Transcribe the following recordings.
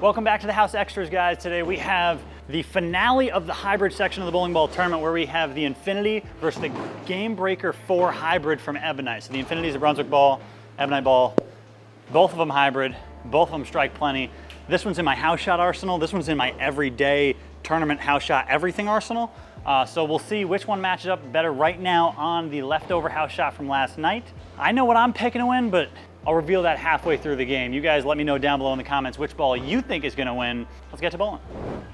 Welcome back to the House Extras, guys. Today we have the finale of the hybrid section of the bowling ball tournament where we have the Infinity versus the Gamebreaker 4 hybrid from Ebonite. So the Infinity is a Brunswick ball, Ebonite ball, both of them hybrid, both of them strike plenty. This one's in my house shot arsenal. This one's in my everyday tournament house shot everything arsenal. So we'll see which one matches up better right now on the leftover house shot from last night. I know what I'm picking to win, but I'll reveal that halfway through the game. You guys let me know down below in the comments which ball you think is gonna win. Let's get to bowling.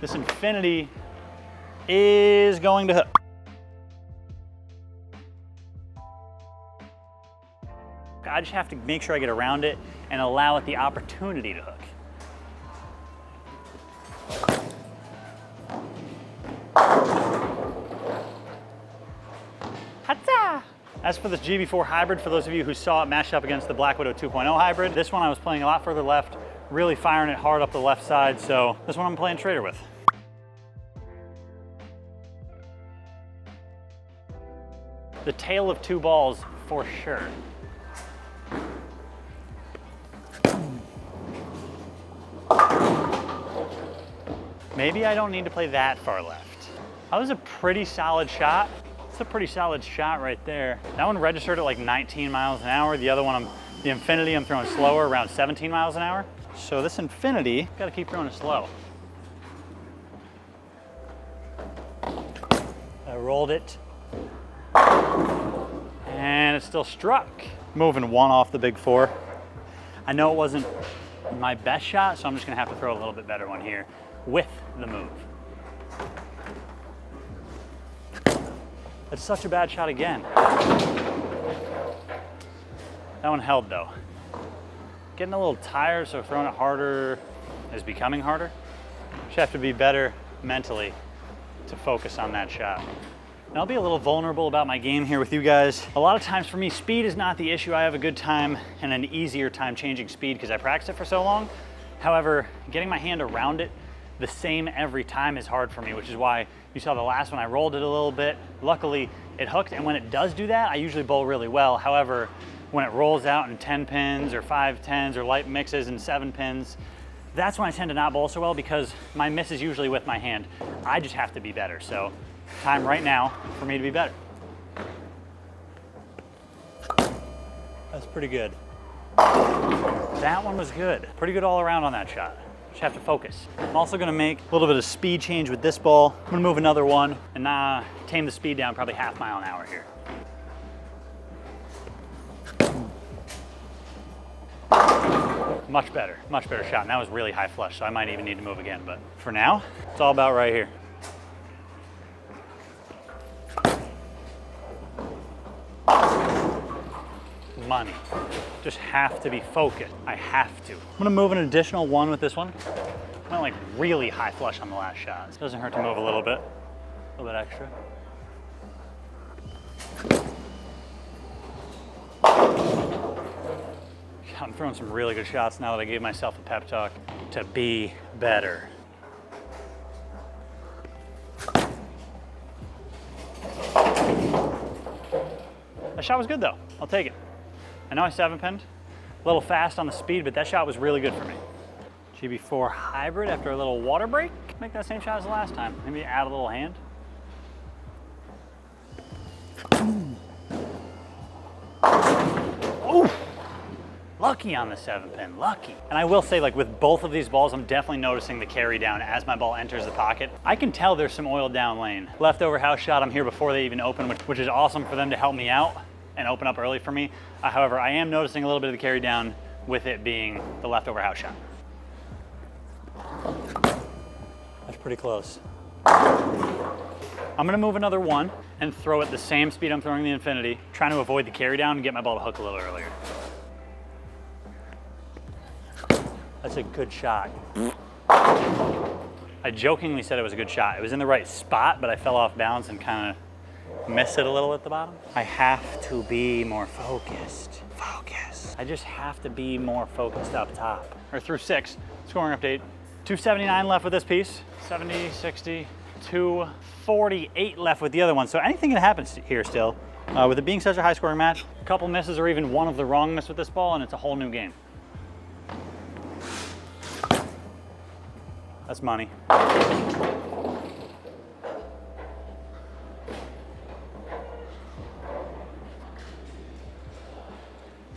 This Infinity is going to hook. I just have to make sure I get around it and allow it the opportunity to hook. Hatsa! As for this GB4 hybrid, for those of you who saw it matched up against the Black Widow 2.0 hybrid, this one I was playing a lot further left, really firing it hard up the left side, so this one I'm playing straighter with. The tale of two balls for sure. Maybe I don't need to play that far left. That was a pretty solid shot. It's a pretty solid shot right there. That one registered at like 19 miles an hour. The other one, the Infinity, I'm throwing slower, around 17 miles an hour. So this Infinity, gotta keep throwing it slow. I rolled it. And it still struck. Moving one off the big four. I know it wasn't my best shot, so I'm just gonna have to throw a little bit better one here with the move. It's such a bad shot again. That one held though. Getting a little tired, so throwing it harder is becoming harder. Just have to be better mentally to focus on that shot. And I'll be a little vulnerable about my game here with you guys. A lot of times for me, speed is not the issue. I have a good time and an easier time changing speed because I practice it for so long. However, getting my hand around it the same every time is hard for me, which is why you saw the last one, I rolled it a little bit. Luckily, it hooked, and when it does do that, I usually bowl really well. However, when it rolls out in 10 pins or 5 10s or light mixes and 7 pins, that's when I tend to not bowl so well because my miss is usually with my hand. I just have to be better. So time right now for me to be better. That's pretty good. That one was good. Pretty good all around on that shot. Just have to focus. I'm also gonna make a little bit of speed change with this ball. I'm gonna move another one and tame the speed down probably half mile an hour here. Much better shot. And that was really high flush, so I might even need to move again. But for now, it's all about right here. Money. Just have to be focused. I have to. I'm gonna move an additional one with this one. I went like really high flush on the last shot. It doesn't hurt to move a little bit extra. I'm throwing some really good shots now that I gave myself a pep talk to be better. That shot was good though. I'll take it. I know I 7-pinned, a little fast on the speed, but that shot was really good for me. GB4 hybrid after a little water break. Make that same shot as the last time. Maybe add a little hand. Ooh, lucky on the 7-pin, lucky. And I will say, like with both of these balls, I'm definitely noticing the carry down as my ball enters the pocket. I can tell there's some oil down lane. Leftover house shot, I'm here before they even open, which is awesome for them to help me out and open up early for me. However, I am noticing a little bit of the carry down with it being the leftover house shot. That's pretty close. I'm gonna move another one and throw it the same speed I'm throwing the Infinity, trying to avoid the carry down and get my ball to hook a little earlier. That's a good shot. I jokingly said it was a good shot. It was in the right spot, but I fell off balance and kind of missed it a little at the bottom. I have to be more focused. I just have to be more focused up top. Or through 6, scoring update. 279 left with this piece. 70, 60, 248 left with the other one. So anything can happen here still. With it being such a high scoring match, a couple misses or even one of the wrong miss with this ball and it's a whole new game. That's money.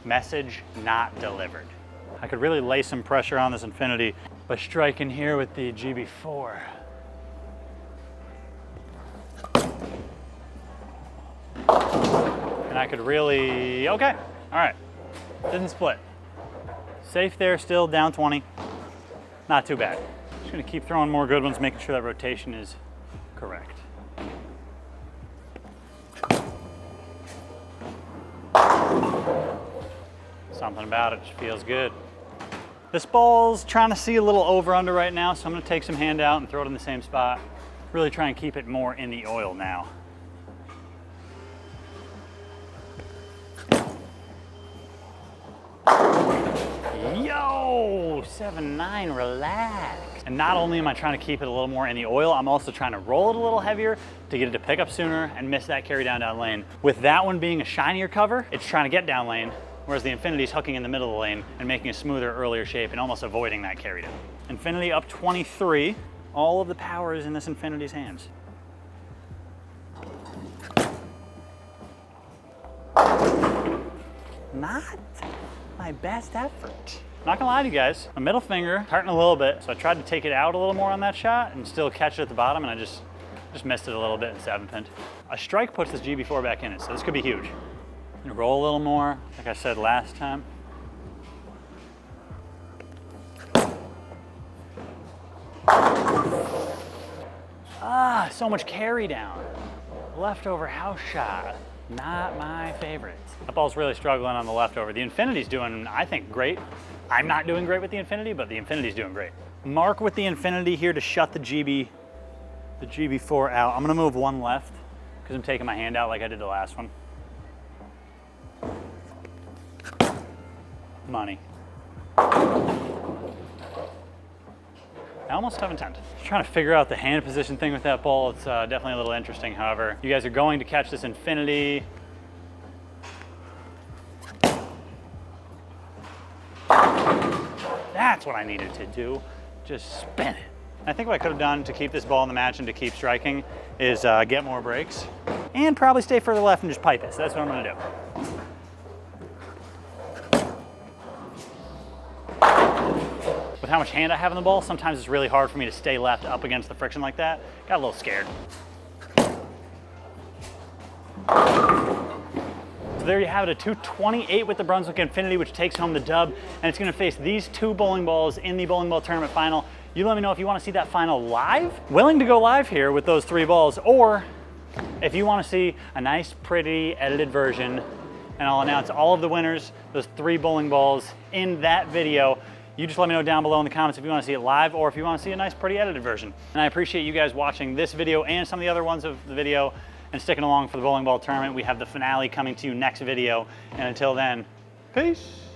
Message not delivered. I could really lay some pressure on this Infinity by striking here with the GB4. And I could really, okay, all right, didn't split. Safe there still, down 20. Not too bad. Just gonna keep throwing more good ones, making sure that rotation is correct. Something about it just feels good. This ball's trying to see a little over under right now, so I'm gonna take some hand out and throw it in the same spot. Really try and keep it more in the oil now. Yo, 7-9, relax. And not only am I trying to keep it a little more in the oil, I'm also trying to roll it a little heavier to get it to pick up sooner and miss that carry down lane. With that one being a shinier cover, it's trying to get down lane, whereas the Infinity's hooking in the middle of the lane and making a smoother, earlier shape and almost avoiding that carry down. Infinity up 23. All of the power is in this Infinity's hands. Not my best effort. Not gonna lie to you guys, my middle finger hurting a little bit, so I tried to take it out a little more on that shot and still catch it at the bottom, and I just missed it a little bit and 7-pinned. A strike puts this GB4 back in it, so this could be huge. Roll a little more, like I said last time. Ah, so much carry down. Leftover house shot, not my favorite. That ball's really struggling on the leftover. The Infinity's doing, I think, great. I'm not doing great with the Infinity, but the Infinity's doing great. Mark with the Infinity here to shut the GB4 out. I'm gonna move one left because I'm taking my hand out like I did the last one. Money. I almost haven't timed. Trying to figure out the hand position thing with that ball. It's definitely a little interesting. However, you guys are going to catch this Infinity. That's what I needed to do. Just spin it. I think what I could have done to keep this ball in the match and to keep striking is get more breaks and probably stay further left and just pipe it. So that's what I'm gonna do. With how much hand I have in the ball, sometimes it's really hard for me to stay left up against the friction like that. Got a little scared. So there you have it, a 228 with the Brunswick Infinity, which takes home the dub, and it's gonna face these two bowling balls in the bowling ball tournament final. You let me know if you wanna see that final live. Willing to go live here with those three balls, or if you wanna see a nice, pretty, edited version, and I'll announce all of the winners, those three bowling balls in that video. You just let me know down below in the comments if you want to see it live or if you want to see a nice, pretty edited version. And I appreciate you guys watching this video and some of the other ones of the video and sticking along for the bowling ball tournament. We have the finale coming to you next video. And until then, peace.